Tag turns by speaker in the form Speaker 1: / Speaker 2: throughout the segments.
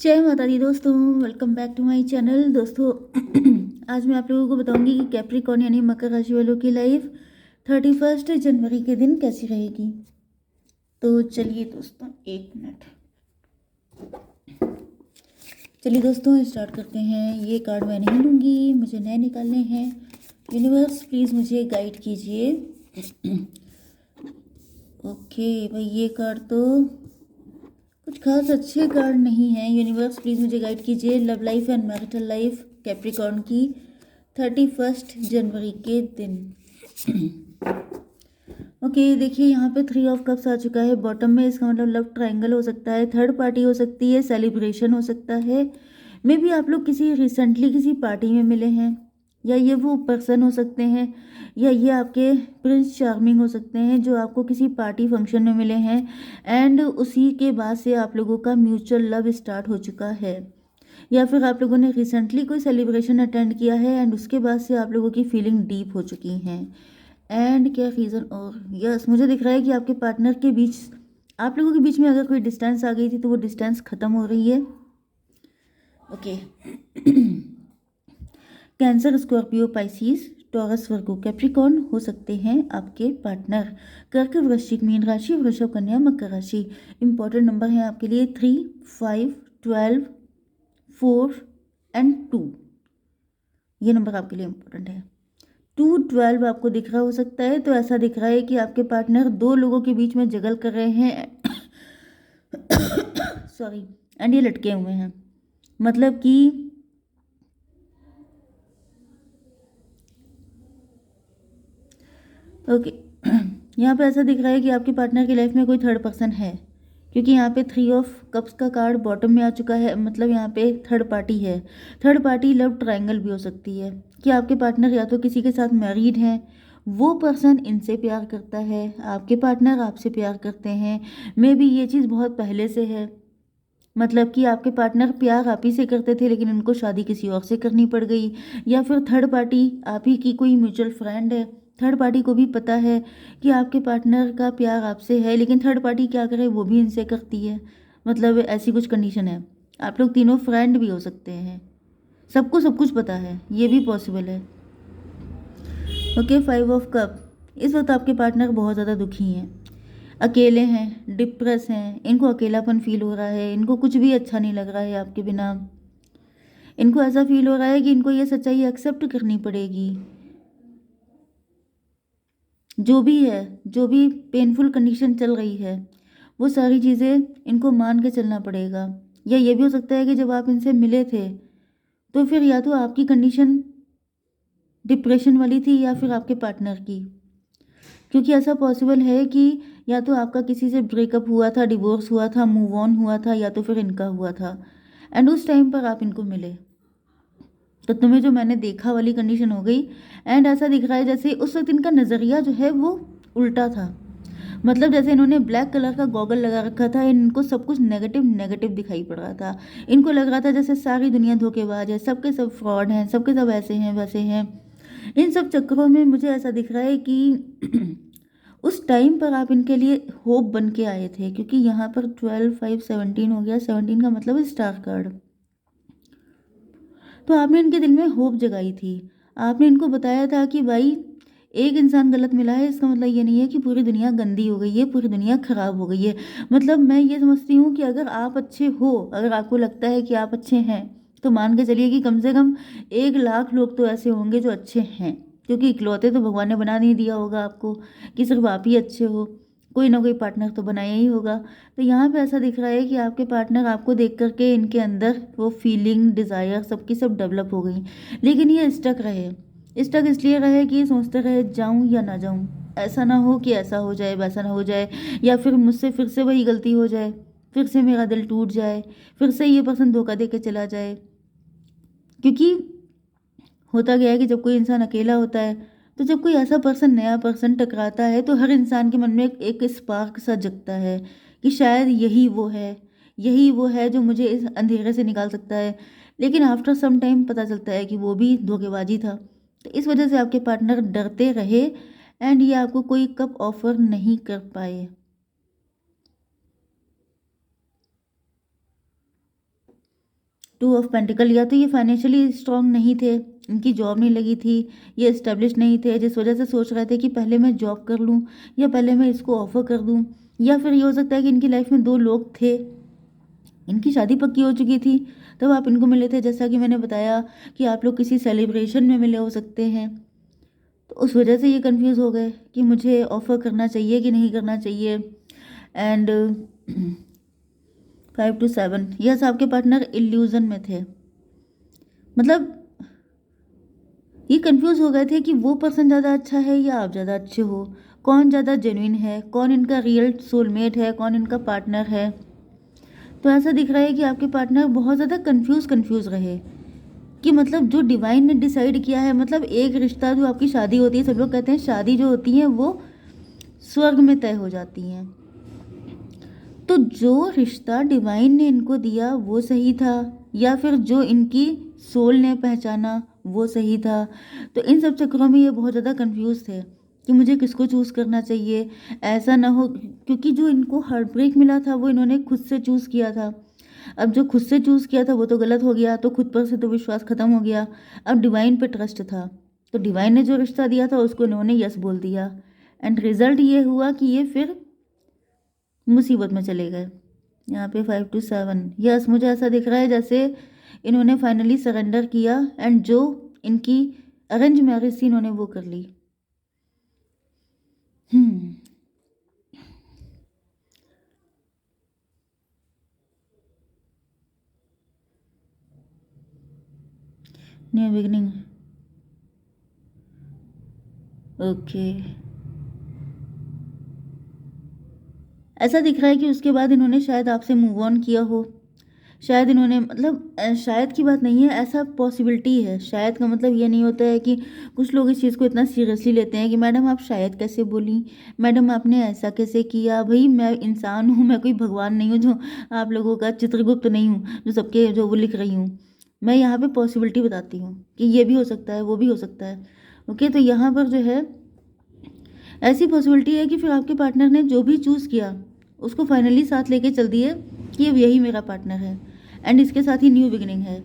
Speaker 1: जय माता दी दोस्तों, welcome back to my channel. दोस्तों आज मैं आप लोगों को बताऊंगी कि कैप्रिकॉर्न यानी मकर राशि वालों की लाइफ 31 जनवरी के दिन कैसी रहेगी। तो चलिए दोस्तों, एक मिनट। चलिए दोस्तों, स्टार्ट करते हैं। ये कार्ड मैं नहीं लूँगी, मुझे नए निकालने हैं। यूनिवर्स प्लीज़ मुझे गाइड कीजिए। ओके भाई, ये कार्ड तो कुछ खास अच्छे कार्ड नहीं हैं। यूनिवर्स प्लीज़ मुझे गाइड कीजिए। Love life and marital life Capricorn की 31 जनवरी के दिन। ओके देखिए, यहाँ पे 3 ऑफ कप्स आ चुका है बॉटम में। इसका मतलब लव ट्रायंगल हो सकता है, थर्ड पार्टी हो सकती है, सेलिब्रेशन हो सकता है। मे बी आप लोग रिसेंटली किसी पार्टी में मिले हैं, या ये वो पर्सन हो सकते हैं, या ये आपके प्रिंस चार्मिंग हो सकते हैं जो आपको किसी पार्टी फंक्शन में मिले हैं एंड उसी के बाद से आप लोगों का म्यूचुअल लव स्टार्ट हो चुका है। या फिर आप लोगों ने रिसेंटली कोई सेलिब्रेशन अटेंड किया है एंड उसके बाद से आप लोगों की फीलिंग डीप हो चुकी हैं। एंड क्या रीज़न, और यस मुझे दिख रहा है कि आपके पार्टनर के बीच, आप लोगों के बीच में अगर कोई डिस्टेंस आ गई थी तो वो डिस्टेंस ख़त्म हो रही है। Okay cancer, Scorpio, Pisces, Taurus, Virgo, Capricorn हो सकते हैं आपके पार्टनर। कर्क, वृश्चिक, मीन राशि, वृषभ, कन्या, मकर राशि। इंपॉर्टेंट नंबर है आपके लिए 3, 5, 12, 4 एंड 2। ये नंबर आपके लिए इंपॉर्टेंट है। 2, 12 आपको दिख रहा हो सकता है, तो ऐसा दिख रहा है कि आपके पार्टनर दो लोगों के बीच में जगल कर रहे हैं। सॉरी, एंड ये लटके हुए हैं। मतलब कि ओके यहाँ पे ऐसा दिख रहा है कि आपके पार्टनर की लाइफ में कोई थर्ड पर्सन है, क्योंकि यहाँ पे 3 ऑफ कप्स का कार्ड बॉटम में आ चुका है। मतलब यहाँ पे थर्ड पार्टी है। थर्ड पार्टी लव ट्रायंगल भी हो सकती है कि आपके पार्टनर या तो किसी के साथ मैरिड हैं, वो पर्सन इनसे प्यार करता है, आपके पार्टनर आपसे प्यार करते हैं। मे बी ये चीज़ बहुत पहले से है, मतलब कि आपके पार्टनर प्यार आप ही से करते थे लेकिन उनको शादी किसी और से करनी पड़ गई। या फिर थर्ड पार्टी आप ही की कोई म्यूचुअल फ्रेंड है, थर्ड पार्टी को भी पता है कि आपके पार्टनर का प्यार आपसे है, लेकिन थर्ड पार्टी क्या करे, वो भी इनसे करती है। मतलब ऐसी कुछ कंडीशन है। आप लोग तीनों फ्रेंड भी हो सकते हैं, सबको सब कुछ पता है, ये भी पॉसिबल है। ओके 5 ऑफ कप, इस वक्त आपके पार्टनर बहुत ज़्यादा दुखी हैं, अकेले हैं, डिप्रेस हैं, इनको अकेलापन फील हो रहा है, इनको कुछ भी अच्छा नहीं लग रहा है आपके बिना। इनको ऐसा फील हो रहा है कि इनको ये सच्चाई एक्सेप्ट करनी पड़ेगी। जो भी है, जो भी पेनफुल कंडीशन चल रही है, वो सारी चीज़ें इनको मान के चलना पड़ेगा। या ये भी हो सकता है कि जब आप इनसे मिले थे तो फिर या तो आपकी कंडीशन डिप्रेशन वाली थी या फिर आपके पार्टनर की, क्योंकि ऐसा पॉसिबल है कि या तो आपका किसी से ब्रेकअप हुआ था, डिवोर्स हुआ था, मूव ऑन हुआ था, या तो फिर इनका हुआ था एंड उस टाइम पर आप इनको मिले, तो तुम्हें जो मैंने देखा वाली कंडीशन हो गई। एंड ऐसा दिख रहा है जैसे उस वक्त इनका नज़रिया जो है वो उल्टा था। मतलब जैसे इन्होंने ब्लैक कलर का गॉगल लगा रखा था, इनको सब कुछ नेगेटिव नेगेटिव दिखाई पड़ रहा था। इनको लग रहा था जैसे सारी दुनिया धोखेबाज है, सबके सब फ्रॉड हैं, सबके सब ऐसे हैं वैसे हैं। इन सब चक्करों में मुझे ऐसा दिख रहा है कि उस टाइम पर आप इनके लिए होप बन के आए थे, क्योंकि यहाँ पर 12, 5, 17 हो गया। 17 का मतलब है स्टार कार्ड। तो आपने इनके दिल में होप जगाई थी। आपने इनको बताया था कि भाई, एक इंसान गलत मिला है इसका मतलब ये नहीं है कि पूरी दुनिया गंदी हो गई है, पूरी दुनिया खराब हो गई है। मतलब मैं ये समझती हूँ कि अगर आप अच्छे हो, अगर आपको लगता है कि आप अच्छे हैं, तो मान के चलिए कि कम से कम 1 लाख लोग तो ऐसे होंगे जो अच्छे हैं, क्योंकि इकलौते तो भगवान ने बना नहीं दिया होगा आपको कि सिर्फ आप ही अच्छे हो। कोई ना कोई पार्टनर तो बनाया ही होगा। तो यहाँ पे ऐसा दिख रहा है कि आपके पार्टनर आपको देख करके इनके अंदर वो फीलिंग, डिज़ायर सबकी सब डेवलप हो गई, लेकिन ये स्टक रहे। स्टक इसलिए रहे कि ये सोचते रहे जाऊँ या ना जाऊँ, ऐसा ना हो कि ऐसा हो जाए, वैसा ना हो जाए, या फिर मुझसे फिर से वही गलती हो जाए, फिर से मेरा दिल टूट जाए, फिर से ये पर्सन धोखा दे के चला जाए। क्योंकि होता गया है कि जब कोई इंसान अकेला होता है, तो जब कोई ऐसा पर्सन, नया पर्सन टकराता है, तो हर इंसान के मन में एक स्पार्क सा जगता है कि शायद यही वो है, यही वो है जो मुझे इस अंधेरे से निकाल सकता है। लेकिन आफ्टर सम टाइम पता चलता है कि वो भी धोखेबाजी था। तो इस वजह से आपके पार्टनर डरते रहे एंड ये आपको कोई कप ऑफर नहीं कर पाए। टू ऑफ पेंटिकल, या तो ये फाइनेंशियली स्ट्रांग नहीं थे, इनकी जॉब नहीं लगी थी, ये इस्टेब्लिश नहीं थे, जिस वजह से सोच रहे थे कि पहले मैं जॉब कर लूँ या पहले मैं इसको ऑफर कर दूँ। या फिर ये हो सकता है कि इनकी लाइफ में दो लोग थे, इनकी शादी पक्की हो चुकी थी, तब आप इनको मिले थे, जैसा कि मैंने बताया कि आप लोग किसी सेलिब्रेशन में मिले हो सकते हैं। तो उस वजह से ये कंफ्यूज हो गए कि मुझे ऑफर करना चाहिए कि नहीं करना चाहिए। एंड 5 to 7, यस आपके पार्टनर इल्यूजन में थे। मतलब ये कंफ्यूज हो गए थे कि वो पर्सन ज़्यादा अच्छा है या आप ज़्यादा अच्छे हो, कौन ज़्यादा जेन्युइन है, कौन इनका रियल सोलमेट है, कौन इनका पार्टनर है। तो ऐसा दिख रहा है कि आपके पार्टनर बहुत ज़्यादा कंफ्यूज रहे कि मतलब जो डिवाइन ने डिसाइड किया है, मतलब एक रिश्ता जो आपकी शादी होती है, सब लोग कहते हैं शादी जो होती है वो स्वर्ग में तय हो जाती हैं। तो जो रिश्ता डिवाइन ने इनको दिया वो सही था, या फिर जो इनकी सोल ने पहचाना वो सही था। तो इन सब चक्करों में ये बहुत ज़्यादा कंफ्यूज थे कि मुझे किसको चूज़ करना चाहिए। ऐसा ना हो, क्योंकि जो इनको हार्ट ब्रेक मिला था वो इन्होंने खुद से चूज़ किया था। अब जो खुद से चूज़ किया था वो तो गलत हो गया, तो खुद पर से तो विश्वास खत्म हो गया। अब डिवाइन पे ट्रस्ट था, तो डिवाइन ने जो रिश्ता दिया था उसको इन्होंने यस बोल दिया। एंड रिजल्ट ये हुआ कि ये फिर मुसीबत में चले गए। यहाँ पे 5 to 7, यस मुझे ऐसा दिख रहा है जैसे इन्होंने फाइनली सरेंडर किया, एंड जो इनकी अरेंज मैरिज थी इन्होंने वो कर ली। हम्म न्यू बिगनिंग, ओके। ऐसा दिख रहा है कि उसके बाद इन्होंने शायद आपसे मूव ऑन किया हो, शायद इन्होंने मतलब शायद की बात नहीं है, ऐसा पॉसिबिलिटी है। शायद का मतलब ये नहीं होता है कि कुछ लोग इस चीज़ को इतना सीरियसली लेते हैं कि मैडम आप शायद कैसे बोली, मैडम आपने ऐसा कैसे किया। भाई मैं इंसान हूँ, मैं कोई भगवान नहीं हूँ जो आप लोगों का चित्रगुप्त नहीं हूँ जो सबके जो वो लिख रही हूँ। मैं यहाँ पे पॉसिबिलिटी बताती हूँ कि ये भी हो सकता है, वो भी हो सकता है। ओके, तो यहाँ पर जो है ऐसी पॉसिबिलिटी है कि फिर आपके पार्टनर ने जो भी चूज़ किया उसको फाइनली साथ लेके चल दिए कि अब यही मेरा पार्टनर है, एंड इसके साथ ही न्यू बिगिनिंग है।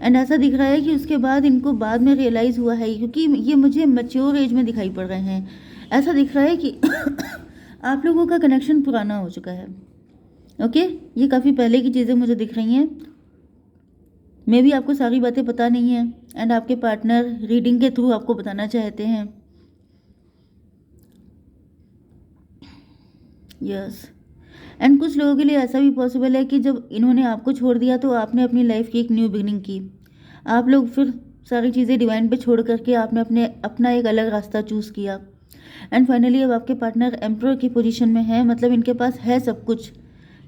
Speaker 1: एंड ऐसा दिख रहा है कि उसके बाद इनको बाद में रियलाइज़ हुआ है, क्योंकि ये मुझे मैच्योर एज में दिखाई पड़ रहे हैं। ऐसा दिख रहा है कि आप लोगों का कनेक्शन पुराना हो चुका है। ओके, ये काफ़ी पहले की चीज़ें मुझे दिख रही हैं। मे भी आपको सारी बातें पता नहीं है, एंड आपके पार्टनर रीडिंग के थ्रू आपको बताना चाहते हैं। यस, एंड कुछ लोगों के लिए ऐसा भी पॉसिबल है कि जब इन्होंने आपको छोड़ दिया तो आपने अपनी लाइफ की एक न्यू बिगनिंग की। आप लोग फिर सारी चीज़ें डिवाइन पे छोड़ करके आपने अपना एक अलग रास्ता चूज़ किया। एंड फाइनली अब आपके पार्टनर एम्परर की पोजीशन में है, मतलब इनके पास है सब कुछ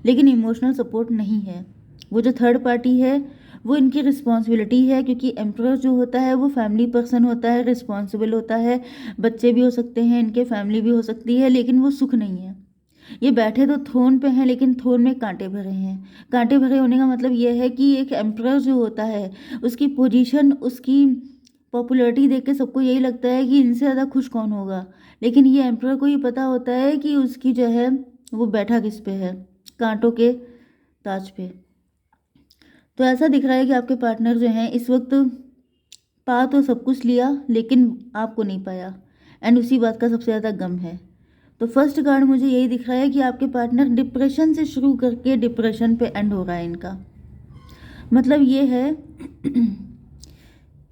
Speaker 1: लेकिन इमोशनल सपोर्ट नहीं है। वो जो थर्ड पार्टी है वो इनकी रिस्पॉन्सिबिलिटी है, क्योंकि एम्परर जो होता है वो फैमिली पर्सन होता है, रिस्पॉन्सिबल होता है। बच्चे भी हो सकते हैं इनके, फैमिली भी हो सकती है, लेकिन वो सुख नहीं है। ये बैठे तो थ्रोन पे हैं लेकिन थ्रोन में कांटे भरे हैं। कांटे भरे होने का मतलब ये है कि एक एम्परर जो होता है उसकी पोजीशन, उसकी पॉपुलैरिटी देख के सबको यही लगता है कि इनसे ज़्यादा खुश कौन होगा, लेकिन ये एम्परर को ही पता होता है कि उसकी जो है वो बैठा किस पे है, कांटों के ताज पे। तो ऐसा दिख रहा है कि आपके पार्टनर जो हैं इस वक्त पा तो सब कुछ लिया लेकिन आपको नहीं पाया, एंड उसी बात का सबसे ज़्यादा गम है। तो फर्स्ट कार्ड मुझे यही दिख रहा है कि आपके पार्टनर डिप्रेशन से शुरू करके डिप्रेशन पे एंड हो रहा है इनका। मतलब ये है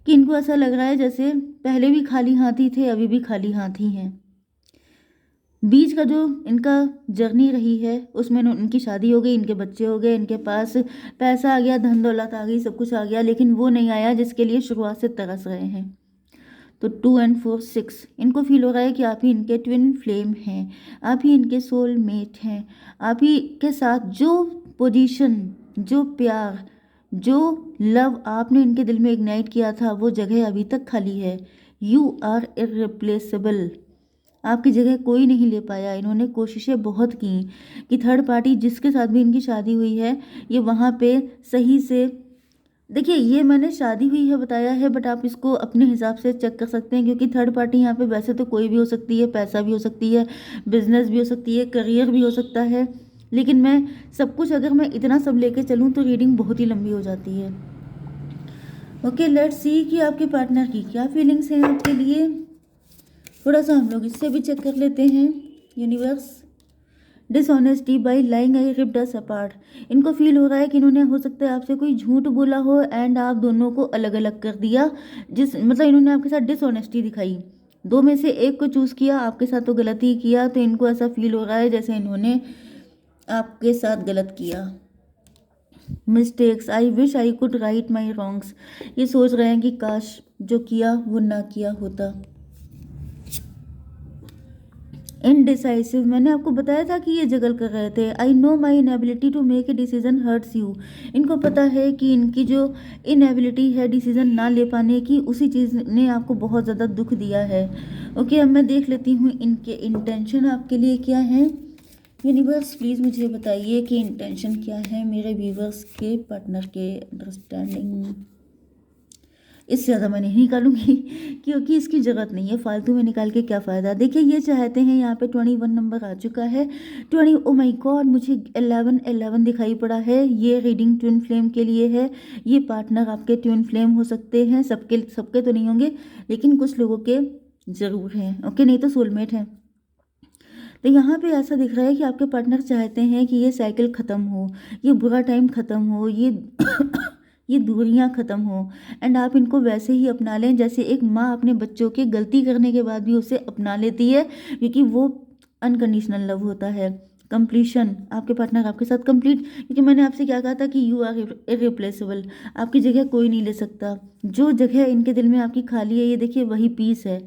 Speaker 1: कि इनको ऐसा लग रहा है जैसे पहले भी खाली हाथ ही थे, अभी भी खाली हाथ ही हैं। बीच का जो इनका जर्नी रही है उसमें इनकी शादी हो गई, इनके बच्चे हो गए, इनके पास पैसा आ गया, धन दौलत आ गई, सब कुछ आ गया, लेकिन वो नहीं आया जिसके लिए शुरुआत से तरस रहे हैं। तो 2 and 4 6 इनको फील हो रहा है कि आप ही इनके ट्विन फ्लेम हैं, आप ही इनके सोल मेट हैं। आप ही के साथ जो पोजीशन, जो प्यार, जो लव आपने इनके दिल में इग्नाइट किया था वो जगह अभी तक खाली है। यू आर इररिप्लेसेबल, आपकी जगह कोई नहीं ले पाया। इन्होंने कोशिशें बहुत की कि थर्ड पार्टी जिसके साथ भी इनकी शादी हुई है ये वहाँ पे सही से, देखिए ये मैंने शादी हुई है बताया है, बट आप इसको अपने हिसाब से चेक कर सकते हैं, क्योंकि थर्ड पार्टी यहाँ पे वैसे तो कोई भी हो सकती है, पैसा भी हो सकती है, बिजनेस भी हो सकती है, करियर भी हो सकता है, लेकिन मैं सब कुछ अगर मैं इतना सब लेके चलूँ तो रीडिंग बहुत ही लंबी हो जाती है। ओके, लेट्स सी कि आपके पार्टनर की क्या फीलिंग्स हैं आपके लिए। थोड़ा सा हम लोग इससे भी चेक कर लेते हैं। Universe, dishonesty by lying I ripped us apart. इनको फील हो रहा है कि इन्होंने हो सकता है आपसे कोई झूठ बोला हो एंड आप दोनों को अलग अलग कर दिया। जिस मतलब इन्होंने आपके साथ डिसऑनेस्टी दिखाई, दो में से एक को चूज़ किया, आपके साथ तो गलत ही किया, तो इनको ऐसा फील हो रहा है जैसे इन्होंने आपके साथ गलत किया। Mistakes, I wish I could write my wrongs. ये सोच रहे हैं कि काश जो किया वो ना किया होता। इनडिसाइसिव, मैंने आपको बताया था कि ये जगल कर रहे थे। I know my inability to make a decision hurts you. इनको पता है कि इनकी जो इनएबिलिटी है डिसीजन ना ले पाने की, उसी चीज़ ने आपको बहुत ज़्यादा दुख दिया है। ओके, अब मैं देख लेती हूँ इनके इंटेंशन आपके लिए क्या है। यूनिवर्स प्लीज़ मुझे बताइए कि इंटेंशन क्या है मेरे व्यूवर्स के पार्टनर के अंडरस्टैंडिंग। इससे ज़्यादा मैं नहीं निकालूंगी क्योंकि इसकी ज़रूरत नहीं है, फालतू में निकाल के क्या फ़ायदा। देखिए ये चाहते हैं, यहाँ पे 21 नंबर आ चुका है। 20, ओ माई गॉड, मुझे 11 दिखाई पड़ा है। ये रीडिंग ट्विन फ्लेम के लिए है। ये पार्टनर आपके ट्विन फ्लेम हो सकते हैं, सबके सबके तो नहीं होंगे लेकिन कुछ लोगों के ज़रूर हैं। ओके, नहीं तो सोलमेट हैं। तो यहाँ पे ऐसा दिख रहा है कि आपके पार्टनर चाहते हैं कि ये साइकिल ख़त्म हो, ये बुरा टाइम ख़त्म हो, ये ये दूरियां ख़त्म हो एंड आप इनको वैसे ही अपना लें जैसे एक माँ अपने बच्चों के गलती करने के बाद भी उसे अपना लेती है, क्योंकि वो अनकंडीशनल लव होता है। कंप्लीशन, आपके पार्टनर आपके साथ कंप्लीट, क्योंकि मैंने आपसे क्या कहा था कि यू आर इरिप्लेसेबल, आपकी जगह कोई नहीं ले सकता। जो जगह इनके दिल में आपकी खाली है, ये देखिए वही पीस है।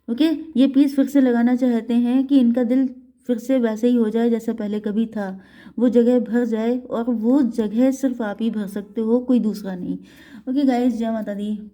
Speaker 1: ओके, ये पीस फिर से लगाना चाहते हैं कि इनका दिल फिर से वैसे ही हो जाए जैसा पहले कभी था, वो जगह भर जाए, और वो जगह सिर्फ आप ही भर सकते हो, कोई दूसरा नहीं। ओके गाइस, जय माता दी।